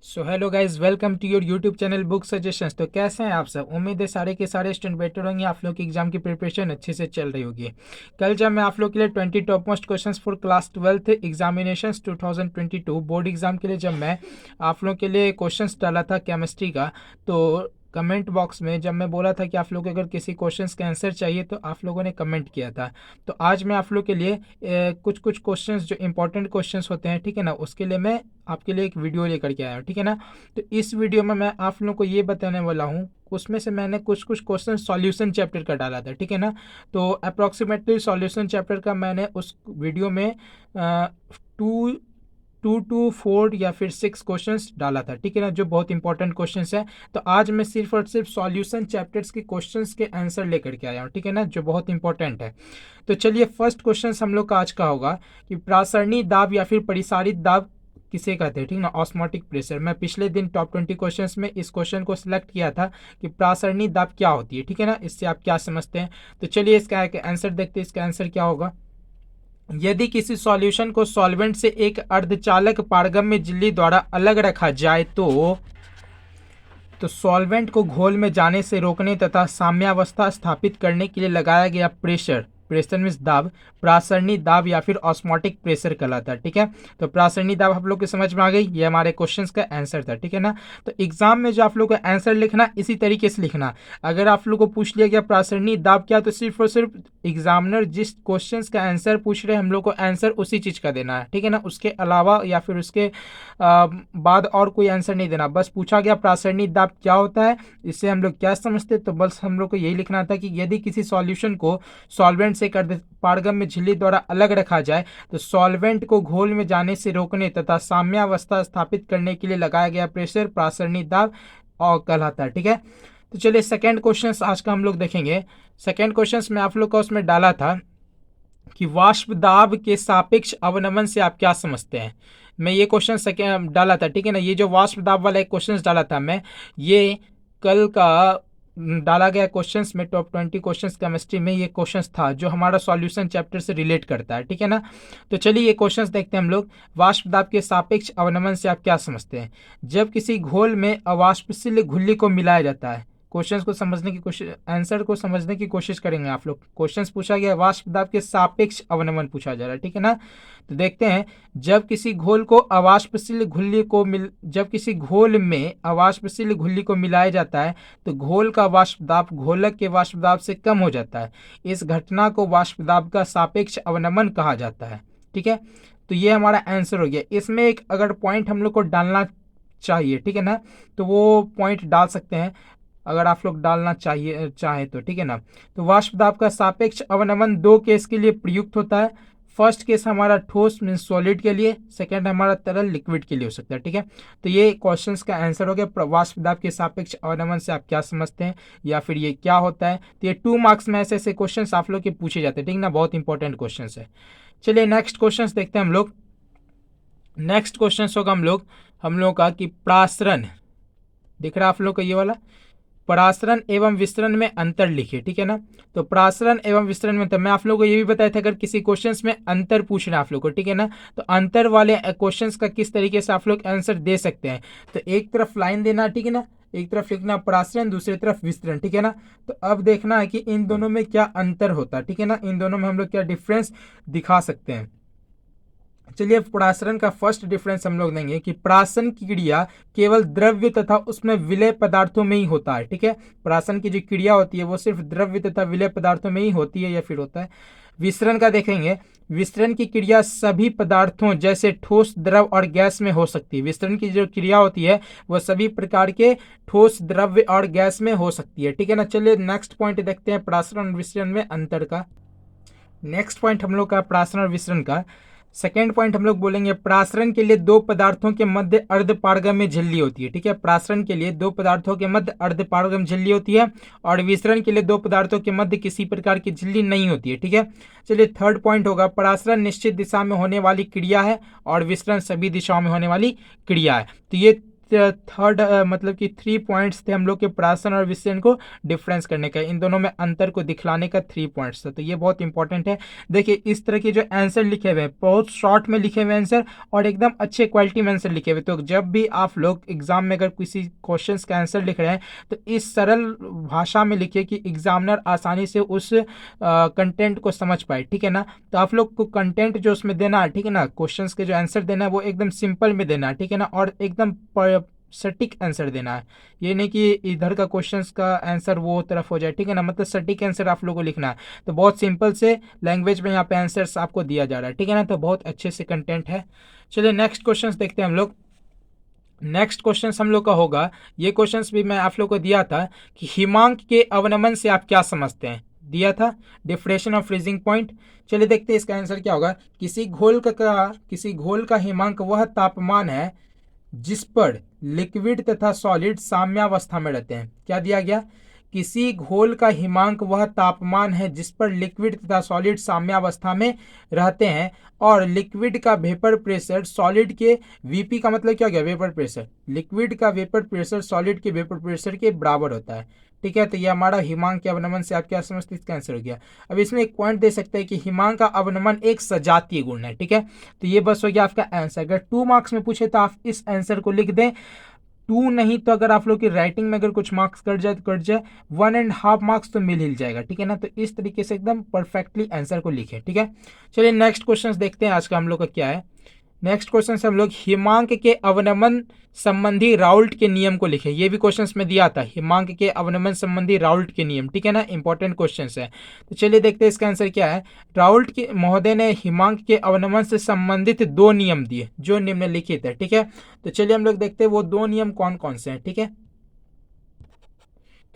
So hello guys, welcome to your YouTube channel book suggestions. तो कैसे हैं आप सब? उम्मीद है सारे के सारे स्टूडेंट बेटर होंगे, आप लोग की एग्जाम की प्रिपरेशन अच्छे से चल रही होगी। कल जब मैं आप लोग के लिए 20 top most questions for class 12th examinations 2022 board exam के लिए जब मैं आप लोग के लिए क्वेश्चंस डाला था केमिस्ट्री का, तो कमेंट बॉक्स में जब मैं बोला था कि आप लोग को अगर किसी क्वेश्चंस का आंसर चाहिए तो आप लोगों ने कमेंट किया था। तो आज मैं आप लोग के लिए कुछ कुछ क्वेश्चंस जो इंपॉर्टेंट क्वेश्चंस होते हैं, ठीक है ना, उसके लिए मैं आपके लिए एक वीडियो लेकर के आया हूँ, ठीक है ना। तो इस वीडियो में मैं आप लोगों को ये बताने वाला हूँ, उसमें से मैंने कुछ कुछ क्वेश्चन सॉल्यूशन चैप्टर का डाला था, ठीक है ना। तो अप्रॉक्सीमेटली सॉल्यूशन चैप्टर का मैंने उस वीडियो में टू टू टू फोर या फिर सिक्स क्वेश्चंस डाला था, ठीक है ना, जो बहुत इंपॉर्टेंट क्वेश्चंस है। तो आज मैं सिर्फ और सिर्फ सॉल्यूशन चैप्टर्स के क्वेश्चंस के आंसर लेकर के आया हूँ, ठीक है ना, जो बहुत इंपॉर्टेंट है। तो चलिए, फर्स्ट क्वेश्चन हम लोग का आज का होगा कि प्रासरणी दाब या फिर परिसारित दाब किसे कहते हैं, ठीक ना, ऑस्मोटिक प्रेशर। मैं पिछले दिन टॉप 20 क्वेश्चंस में इस क्वेश्चन को सिलेक्ट किया था कि प्रासरणी दाब क्या होती है, ठीक है ना, इससे आप क्या समझते हैं। तो चलिए इसका आंसर देखते हैं। इसका आंसर क्या होगा? यदि किसी सॉल्यूशन को सॉल्वेंट से एक अर्धचालक पारगम्य झिल्ली द्वारा अलग रखा जाए तो सॉल्वेंट को घोल में जाने से रोकने तथा साम्यावस्था स्थापित करने के लिए लगाया गया प्रेशर, प्रेशर मीन्स दाब, प्रासरणी दाब या फिर ऑस्मोटिक प्रेशर कहलाता है, ठीक है। तो प्रासरणी दाब आप लोग को समझ में आ गई, ये हमारे क्वेश्चन का आंसर था, ठीक है ना। तो एग्जाम में जो आप लोग का आंसर लिखना, इसी तरीके से लिखना। अगर आप लोग को पूछ लिया गया प्रासरणी दाब क्या, तो सिर्फ और सिर्फ एग्जामिनर जिस क्वेश्चन का आंसर पूछ रहे हैं हम लोग को आंसर उसी चीज का देना है, ठीक है ना। उसके अलावा या फिर उसके बाद और कोई आंसर नहीं देना। बस पूछा गया प्रासरणी दाब क्या होता है, इससे हम लोग क्या समझते, तो बस हम लोग को यही लिखना था कि यदि किसी सॉल्यूशन को सॉल्वेंट से पारगम्य झिल्ली द्वारा अलग रखा जाए तो सॉल्वेंट को घोल में जाने से रोकने तथा साम्यावस्था स्थापित करने के लिए लगाया गया प्रेशर प्रासरणी दाब और कहलाता है, ठीक है। तो चलिए सेकंड क्वेश्चन आज का हम लोग देखेंगे। सेकंड क्वेश्चन में आप लोग का उसमें डाला था कि वाष्प दाब के सापेक्ष अवनमन से आप क्या समझते हैं। मैं ये क्वेश्चन सेकेंड डाला था, ठीक है ना। ये जो वाष्प दाब वाला एक क्वेश्चन डाला था मैं, ये कल का डाला गया क्वेश्चंस में टॉप 20 क्वेश्चंस केमिस्ट्री में ये क्वेश्चंस था जो हमारा सॉल्यूशन चैप्टर से रिलेट करता है, ठीक है ना। तो चलिए ये क्वेश्चंस देखते हैं हम लोग। वाष्प दाब के सापेक्ष अवनमन से आप क्या समझते हैं? जब किसी घोल में अवाष्पशील घुल्ली को मिलाया जाता है, क्वेश्चंस को समझने की कोशिश, आंसर को समझने की कोशिश करेंगे आप लोग। क्वेश्चंस पूछा गया वाष्प दाब के सापेक्ष अवनमन पूछा जा रहा है, ठीक है ना। तो देखते हैं, जब किसी घोल को अवाष्पशील घुल्ली को जब किसी घोल में अवाष्पशील घुल्ली को मिलाया जाता है तो घोल का वाष्प दाब घोलक के वाष्प दाब से कम हो जाता है। इस घटना को वाष्प दाब का सापेक्ष अवनमन कहा जाता है, ठीक है। तो ये हमारा आंसर हो गया। इसमें एक अगर पॉइंट हम लोग को डालना चाहिए, ठीक है ना, तो वो पॉइंट डाल सकते हैं अगर आप लोग डालना चाहिए चाहे तो, ठीक है ना। तो वाष्प दाब का सापेक्ष अवनमन दो केस के लिए प्रयुक्त होता है। फर्स्ट केस हमारा ठोस मीन्स सॉलिड के लिए, सेकंड हमारा तरल लिक्विड के लिए हो सकता है, ठीक है। तो ये क्वेश्चंस का आंसर हो गया वाष्प दाब के सापेक्ष अवनमन से आप क्या समझते हैं या फिर ये क्या होता है। तो ये 2 मार्क्स में ऐसे ऐसे क्वेश्चन आप लोग के पूछे जाते हैं, ठीक ना, बहुत इंपॉर्टेंट क्वेश्चन है। चलिए नेक्स्ट क्वेश्चन देखते हैं हम लोग। नेक्स्ट क्वेश्चन होगा हम लोग का कि प्रासरण, दिख रहा है आप लोग का ये वाला, परासरण एवं विसरण में अंतर लिखिए, ठीक है ना। तो परासरण एवं विसरण में, तो मैं आप लोगों को ये भी बताया था अगर किसी क्वेश्चंस में अंतर पूछना है आप लोग को, ठीक है ना, तो अंतर वाले क्वेश्चंस का किस तरीके से आप लोग आंसर दे सकते हैं। तो एक तरफ लाइन देना, ठीक है ना, एक तरफ लिखना परासरण, दूसरी तरफ विसरण, ठीक है ना। तो अब देखना है कि इन दोनों में क्या अंतर होता है, ठीक है ना, इन दोनों में हम लोग क्या डिफरेंस दिखा सकते हैं। चलिए प्रासरण का फर्स्ट डिफरेंस हम लोग देंगे कि प्रासन की क्रिया केवल द्रव्य तथा उसमें विलय पदार्थों में ही होता है, ठीक है। प्रासन की जो क्रिया होती है वो सिर्फ द्रव्य तथा विलय पदार्थों में ही होती है या फिर होता है। विसरण का देखेंगे, विसरण की क्रिया सभी पदार्थों जैसे ठोस, द्रव और गैस में हो सकती है। विसरण की जो क्रिया होती है वह सभी प्रकार के ठोस, द्रव्य और गैस में हो सकती है, ठीक है ना। चलिए नेक्स्ट पॉइंट देखते हैं प्रासरण और विसरण में अंतर का। नेक्स्ट पॉइंट हम लोग का प्रासरण और विसरण का सेकेंड पॉइंट हम लोग बोलेंगे, प्रासरण के लिए दो पदार्थों के मध्य अर्धपारगम्य झिल्ली होती है, ठीक है। प्रासरण के लिए दो पदार्थों के मध्य अर्धपारगम्य झिल्ली होती है और विसरण के लिए दो पदार्थों के मध्य किसी प्रकार की झिल्ली नहीं होती है, ठीक है। चलिए थर्ड पॉइंट होगा, प्रासरण निश्चित दिशा में होने वाली क्रिया है और विसरण सभी दिशाओं में होने वाली क्रिया है। तो ये थर्ड मतलब कि 3 पॉइंट्स थे हम लोग के प्रासन और विषयन को डिफरेंस करने का, इन दोनों में अंतर को दिखलाने का 3 पॉइंट्स था। तो ये बहुत इंपॉर्टेंट है। देखिए इस तरह के जो आंसर लिखे हुए हैं बहुत शॉर्ट में लिखे हुए आंसर और एकदम अच्छे क्वालिटी में आंसर लिखे हुए। तो जब भी आप लोग एग्जाम में अगर किसी क्वेश्चन का आंसर लिख रहे हैं तो इस सरल भाषा में लिखिए कि एग्जामिनर आसानी से उस कंटेंट को समझ पाए, ठीक है ना। तो आप लोग को कंटेंट जो उसमें देना है, ठीक है ना, क्वेश्चंस के जो आंसर देना है वो एकदम सिंपल में देना है, ठीक है ना, और एकदम सटीक आंसर देना है। ये नहीं कि इधर का क्वेश्चंस का आंसर वो तरफ हो जाए, ठीक है ना, मतलब सटीक आंसर आप लोगों को लिखना है। तो बहुत सिंपल से लैंग्वेज में यहाँ पे आंसर्स आपको दिया जा रहा है, ठीक है ना, तो बहुत अच्छे से कंटेंट है। चलिए नेक्स्ट क्वेश्चंस देखते हैं हम लोग। नेक्स्ट क्वेश्चन हम लोग का होगा, ये क्वेश्चंस भी मैं आप लोग को दिया था कि हिमांक के अवनमन से आप क्या समझते हैं, दिया था डिफ्रेशन ऑफ फ्रीजिंग पॉइंट। चलिए देखते हैं इसका आंसर क्या होगा। किसी घोल का हिमांक वह तापमान है जिस पर लिक्विड तथा सॉलिड साम्यावस्था में रहते हैं। क्या दिया गया, किसी घोल का हिमांक वह तापमान है जिस पर लिक्विड तथा सॉलिड साम्यावस्था में रहते हैं और लिक्विड का वेपर प्रेशर सॉलिड के वीपी का मतलब क्या गया, वेपर प्रेशर, लिक्विड का वेपर प्रेशर सॉलिड के वेपर प्रेशर के बराबर होता है, ठीक है। तो ये हमारा हिमांक के अवनमन से आप क्या समझते हैं, इसका आंसर हो गया। अब इसमें एक पॉइंट दे सकते हैं कि हिमांक का अवनमन एक सजातीय गुण है, ठीक है। तो ये बस हो गया आपका आंसर। अगर 2 मार्क्स में पूछे तो आप इस आंसर को लिख दें, 2 नहीं तो अगर आप लोग की राइटिंग में अगर कुछ मार्क्स कट जाए तो कट जाए, 1.5 मार्क्स तो मिल ही जाएगा, ठीक है ना। तो इस तरीके से एकदम परफेक्टली आंसर को लिखे, ठीक है। चलिए नेक्स्ट क्वेश्चन देखते हैं आज का हम लोग का क्या है। नेक्स्ट क्वेश्चन से हम लोग हिमांक के अवनमन संबंधी राउल्ट के नियम को लिखे। ये भी क्वेश्चन में दिया था, हिमांक के अवनमन संबंधी राउल्ट के नियम, ठीक है ना, इंपॉर्टेंट क्वेश्चन है। तो चलिए देखते हैं इसका आंसर क्या है। राउल्ट के महोदय ने हिमांक के अवनमन से संबंधित 2 नियम दिए जो निम्नलिखित है, ठीक है। तो चलिए हम लोग देखते हैं वो 2 नियम कौन कौन से हैं, ठीक है।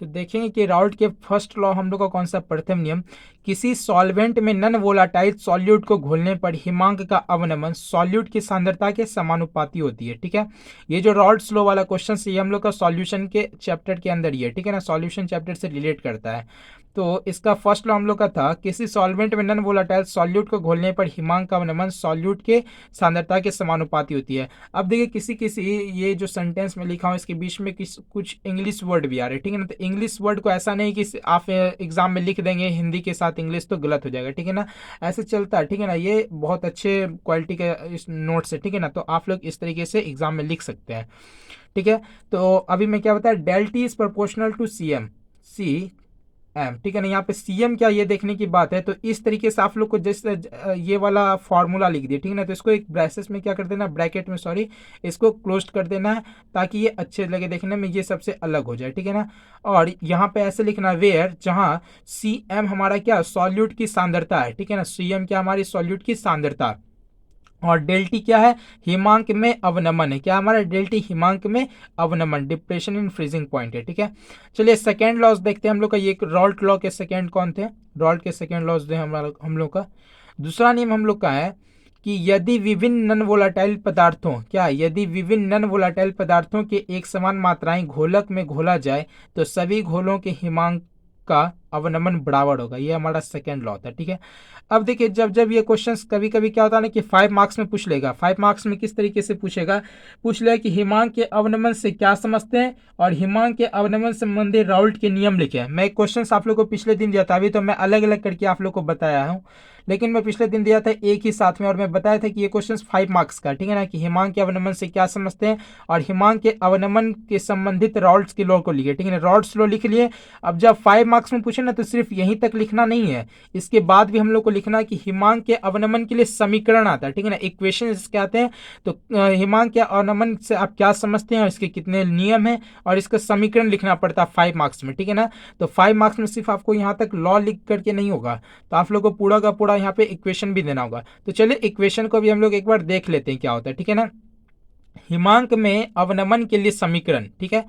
तो देखेंगे कि राउल्ट के फर्स्ट लॉ हम लोग का कौन सा, प्रथम नियम, किसी सॉल्वेंट में नन वोलाटाइल सॉल्यूट को घोलने पर हिमांक का अवनमन सॉल्यूट की सांद्रता के समानुपाती होती है, ठीक है। ये जो राउल्ट्स लॉ वाला क्वेश्चन है ये हम लोग का सॉल्यूशन के चैप्टर के अंदर ही है, ठीक है ना, सॉल्यूशन चैप्टर से रिलेट करता है। तो इसका फर्स्ट लॉ हम लोग का था, किसी सॉल्वेंट में नन वोलाटाइल सॉल्यूट को घोलने पर हिमांक का अवनमन सॉल्यूट के सांद्रता के समानुपाती होती है। अब देखिए किसी ये जो सेंटेंस में लिखा हूँ इसके बीच में कुछ इंग्लिश वर्ड भी आ रहे हैं, ठीक है ना। तो इंग्लिश वर्ड को ऐसा नहीं कि आप एग्जाम में लिख देंगे हिंदी के साथ इंग्लिश तो गलत हो जाएगा, ठीक है ना, ऐसे चलता है, ठीक है ना। ये बहुत अच्छे क्वालिटी का इस नोट्स है, ठीक है ना, तो आप लोग इस तरीके से एग्जाम में लिख सकते हैं, ठीक है। तो अभी मैं क्या बताया, del T is proportional to C M, ठीक है ना। यहाँ पे सीएम क्या ये देखने की बात है। तो इस तरीके से आप लोग को जैसे ये वाला फॉर्मूला लिख दिया, ठीक है ना। तो इसको एक ब्रैसेस में क्या कर देना, ब्रैकेट में सॉरी, इसको क्लोज कर देना है ताकि ये अच्छे लगे देखने में, ये सबसे अलग हो जाए, ठीक है ना। और यहाँ पे ऐसे लिखना वेयर, जहाँ सी एम हमारा क्या सॉल्यूट की सांद्रता है, ठीक है ना, सी एम क्या हमारी सॉल्यूट की सांद्रता, और डेल्टी क्या है, हिमांक में अवनमन है, क्या हमारा डेल्टी हिमांक में अवनमन, डिप्रेशन इन फ्रीजिंग पॉइंट है, ठीक है। चलिए सेकेंड लॉज देखते हैं हम लोग का, ये रॉल्ट लॉ के सेकेंड कौन थे, रॉल्ट के सेकेंड लॉज दे हम लोग का दूसरा नियम हम लोग का है कि यदि विभिन्न नन वोलाटाइल पदार्थों, क्या यदि विभिन्न नन वोलाटाइल पदार्थों के एक समान मात्राएं घोलक में घोला जाए तो सभी घोलों के हिमांक का अवनमन बराबर होगा। ये हमारा सेकेंड लॉ था, ठीक है। अब देखिए जब ये क्वेश्चंस कभी कभी क्या होता है ना कि 5 मार्क्स में पूछ लेगा, 5 मार्क्स में किस तरीके से पूछेगा, पूछ लेगा कि हिमांक के अवनमन से क्या समझते हैं और हिमांक के अवनमन संबंधी राउल्ट के नियम लिखे। मैं क्वेश्चंस आप लोग को पिछले दिन दिया था, अभी तो मैं अलग अलग करके आप लोग को बताया हूँ, लेकिन मैं पिछले दिन दिया था एक ही साथ में और मैं बताया था कि ये क्वेश्चन 5 मार्क्स का, ठीक है ना, कि हिमांक के अवनमन से क्या समझते हैं और हिमांक के अवनमन के संबंधित राउल्ट्स के लॉ को लिखे, ठीक है ना। राउल्ट्स लॉ लिख लिए। अब जब 5 मार्क्स में पूछे ना तो सिर्फ यहीं तक लिखना नहीं है, इसके बाद भी हम लोग को लिखना है कि हिमांक के अवनमन के लिए समीकरण आता है, ठीक है ना, इक्वेशन इसके आते हैं। तो हिमांक के अवनमन से आप क्या समझते हैं और इसके कितने नियम हैं और इसका समीकरण लिखना पड़ता है 5 मार्क्स में, ठीक है ना। तो 5 मार्क्स में सिर्फ आपको यहाँ तक लॉ लिख करके नहीं होगा, तो आप लोग को पूरा का पूरा यहाँ पे इक्वेशन भी देना होगा। तो चलिए इक्वेशन को भी हम लोग एक बार देख लेते हैं क्या होता है, ठीक है ना। हिमांक में अवनमन के लिए समीकरण, ठीक है,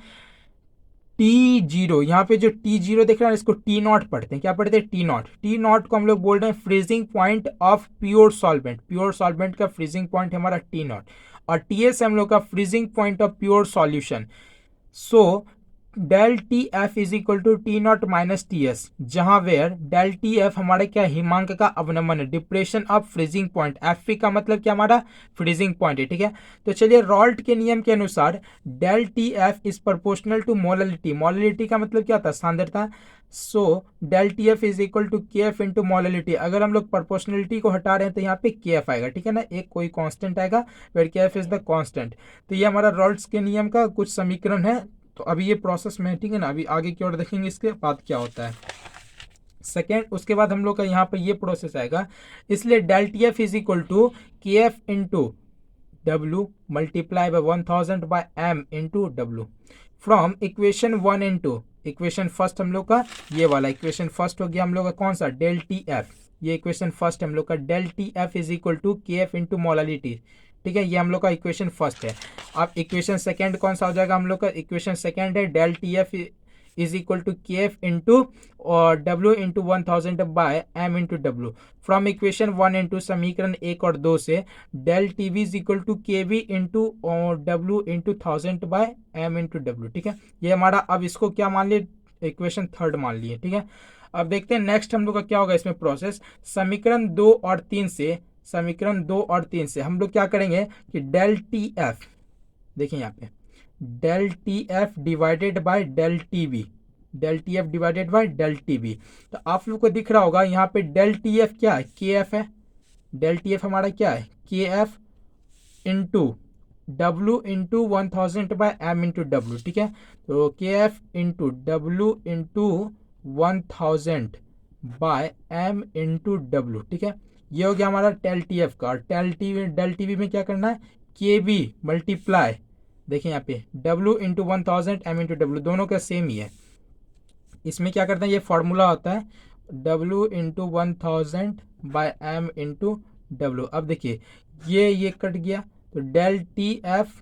टी जीरो, यहाँ पे जो टी जीरो देख रहे हैं इसको टी नॉट पढ़ते हैं, क्या पढ़ते हैं, टी नॉट। टी नॉट को हम लोग बोल रहे हैं freezing point of pure solvent, pure solvent का फ्रीजिंग पॉइंट हमारा टी नॉट, और टी एस हम लोग का freezing point of pure solution. So del T F is equal to T not minus T S, जहां वेयर डेल टी एफ हमारे क्या हिमांक का अवनमन है, depression of freezing point, F P का मतलब क्या हमारा फ्रीजिंग पॉइंट है, ठीक है। तो चलिए रॉल्ट के नियम के अनुसार del T F is proportional to molality, molality का मतलब क्या था, सांद्रता। So del T F is equal to K F into molality, अगर हम लोग प्रोपोर्शनलिटी को हटा रहे हैं तो यहाँ पे के एफ आएगा, ठीक है ना, एक कोई कांस्टेंट आएगा, वेयर के एफ इज द कांस्टेंट। तो ये हमारा रॉल्ट्स के नियम का कुछ समीकरण है। तो अभी ये प्रोसेस में है, ठीक है ना, अभी आगे की ओर देखेंगे इसके बाद क्या होता है। सेकेंड, उसके बाद हम लोग का यहाँ पे ये प्रोसेस आएगा, इसलिए del T F is equal to K F into W multiply by 1000 by M into W from equation 1 and 2। Equation first हम लोग का ये वाला इक्वेशन फर्स्ट हो गया हम लोग का कौन सा, डेल टी एफ, ये इक्वेशन फर्स्ट हम लोग का del T F is equal to K F into molality, ठीक है, ये हम लोग का इक्वेशन फर्स्ट है। अब इक्वेशन सेकंड कौन सा हो जाएगा हम लोग का, इक्वेशन सेकंड है del T F is equal to K F into और W into 1000 by M into W from equation 1 and 2, समीकरण 1 और 2 से del T V is equal to K V into W into 1000 by M into W, ठीक है, ये हमारा। अब इसको क्या मान लिए, इक्वेशन थर्ड मान लिए, ठीक है। अब देखते हैं नेक्स्ट हम लोग का क्या होगा इसमें प्रोसेस, समीकरण 2 और 3 से, समीकरण 2 और 3 से हम लोग क्या करेंगे कि डेल टी एफ, देखिए यहाँ पे del T F divided by del T V, del T F divided by del T V. तो आप लोग को दिख रहा होगा यहाँ पे डेल टी एफ क्या है, के एफ है, डेल टी एफ हमारा क्या है K F into W into 1000 by M into W, ठीक है। तो K F into W into 1000 by M into W, ठीक है, ये हो गया हमारा डेल टी एफ का। और डेल टी वी में क्या करना है, के बी मल्टीप्लाई, देखिए यहाँ पे W into 1000 M into W, दोनों का सेम ही है। इसमें क्या करते हैं, ये फॉर्मूला होता है W into 1000 by M into W. अब देखिए ये कट गया, तो del T F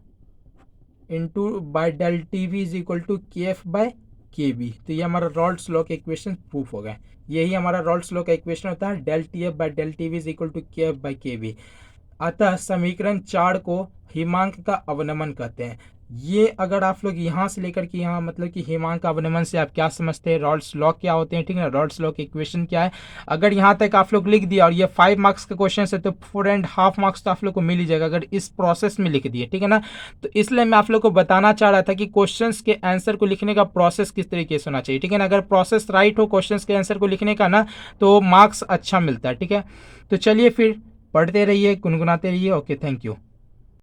into by del T V is equal to K F by K B. तो ये हमारा रॉल्ट्स लॉ का इक्वेशन प्रूफ हो गया, यही हमारा रॉल्ट्स लॉ का इक्वेशन होता है, del T F by del T V is equal to K F by K B. अतः समीकरण 4 को हिमांक का अवनमन कहते हैं। ये अगर आप लोग यहाँ से लेकर के यहाँ मतलब कि हिमांक का अवनमन से आप क्या समझते हैं, रॉल्ट्स लॉ क्या होते हैं, ठीक है, रॉल्ट्स लॉ की इक्वेशन क्या है, अगर यहाँ तक आप लोग लिख दिया और ये 5 मार्क्स का क्वेश्चन है तो 4.5 मार्क्स तो आप लोग को मिल ही जाएगा अगर इस प्रोसेस में लिख दिए, ठीक है ना। तो इसलिए मैं आप लोग को बताना चाह रहा था कि क्वेश्चन के आंसर को लिखने का प्रोसेस किस तरीके से होना चाहिए, ठीक है ना। अगर प्रोसेस राइट हो क्वेश्चन के आंसर को लिखने का ना, तो मार्क्स अच्छा मिलता है, ठीक है। तो चलिए फिर पढ़ते रहिए, गुनगुनाते रहिए। Okay, thank you.